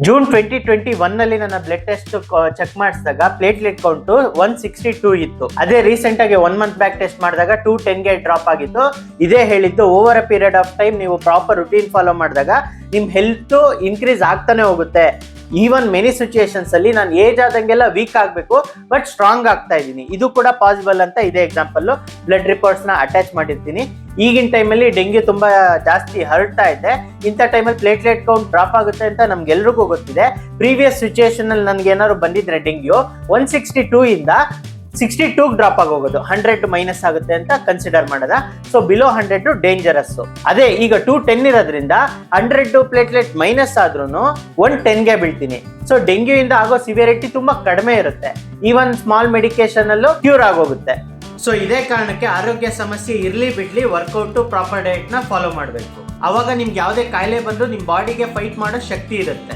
June 2021 ನಲ್ಲಿ ನನ್ನ blood test check ಮಾಡಿಸಿದಾಗ ಪ್ಲೇಟ್ಲೆಟ್ ಕೌಂಟ್ 162 ಇತ್ತು. ಅದೇ ರೀಸೆಂಟ್ ಆಗಿ 1 ಮಂತ್ ಬ್ಯಾಕ್ ಟೆಸ್ಟ್ ಮಾಡಿದಾಗ 210 ಗೆ ಡ್ರಾಪ್ ಆಗಿತ್ತು. ಇದೇ ಹೇಳಿದ್ದು over a period of time ನೀವು ಪ್ರಾಪರ್ ರುಟೀನ್ ಫಾಲೋ ಮಾಡಿದಾಗ ನಿಮ್ ಹೆಲ್ತ್ ಇನ್ಕ್ರೀಸ್ ಆಗ್ತಾನೆ ಹೋಗುತ್ತೆ. ಈವನ್ ಮೆನಿ ಸಿಚುಯೇಷನ್ಸ್ ಅಲ್ಲಿ ನಾನು ಏಜ್ ಆದಂಗೆಲ್ಲ ವೀಕ್ ಆಗ್ಬೇಕು ಬಟ್ ಸ್ಟ್ರಾಂಗ್ ಆಗ್ತಾ ಇದ್ದೀನಿ. ಇದು ಕೂಡ ಪಾಸಿಬಲ್ ಅಂತ ಇದೇ ಎಕ್ಸಾಂಪಲ್ ಬ್ಲಡ್ ರಿಪೋರ್ಟ್ಸ್ ನ ಅಟ್ಯಾಚ್ ಮಾಡಿರ್ತೀನಿ. ಈಗಿನ ಟೈಮಲ್ಲಿ ಡೆಂಗ್ಯೂ ತುಂಬಾ ಜಾಸ್ತಿ ಹರಡ್ತಾ ಇದೆ. ಇಂಥ ಟೈಮಲ್ಲಿ ಪ್ಲೇಟ್ಲೆಟ್ ಕೌಂಟ್ ಡ್ರಾಪ್ ಆಗುತ್ತೆ ಅಂತ ನಮ್ಗೆಲ್ರಿಗೂ ಗೊತ್ತಿದೆ. ಪ್ರೀವಿಯಸ್ ಸಿಚುಯೇಷನ್ ಅಲ್ಲಿ ನನ್ಗೆ ಏನಾದ್ರು ಬಂದಿದ್ರೆ ಡೆಂಗ್ಯೂ 162 ಇಂದ 62 ಡ್ರಾಪ್ ಆಗೋಗೋದು, 100 ಮೈನಸ್ ಆಗುತ್ತೆ ಅಂತ ಕನ್ಸಿಡರ್ ಮಾಡದ. So below 100 dangerous. ಅದೇ ಈಗ 210 ಇರೋದ್ರಿಂದ 100 ಪ್ಲೇಟ್ಲೆಟ್ ಮೈನಸ್ ಆದ್ರೂ 110 ಗೆ ಬೀಳ್ತೀನಿ. ಸೊ ಡೆಂಗ್ಯೂ ಇಂದ ಆಗೋ ಸಿವಿಯರಿಟಿ ತುಂಬಾ ಕಡಿಮೆ ಇರುತ್ತೆ. ಈವನ್ ಸ್ಮಾಲ್ ಮೆಡಿಕೇಶನ್ ಅಲ್ಲೂ ಕ್ಯೂರ್ ಆಗೋಗುತ್ತೆ. ಸೊ ಇದೇ ಕಾರಣಕ್ಕೆ ಆರೋಗ್ಯ ಸಮಸ್ಯೆ ಇರ್ಲಿ ಬಿಡ್ಲಿ ವರ್ಕೌಟ್ ಪ್ರಾಪರ್ ಡಯಟ್ ನ ಫಾಲೋ ಮಾಡಬೇಕು. ಅವಾಗ ನಿಮ್ಗೆ ಯಾವುದೇ ಕಾಯಿಲೆ ಬಂದ್ರು ನಿಮ್ ಬಾಡಿಗೆ ಫೈಟ್ ಮಾಡೋ ಶಕ್ತಿ ಇರುತ್ತೆ.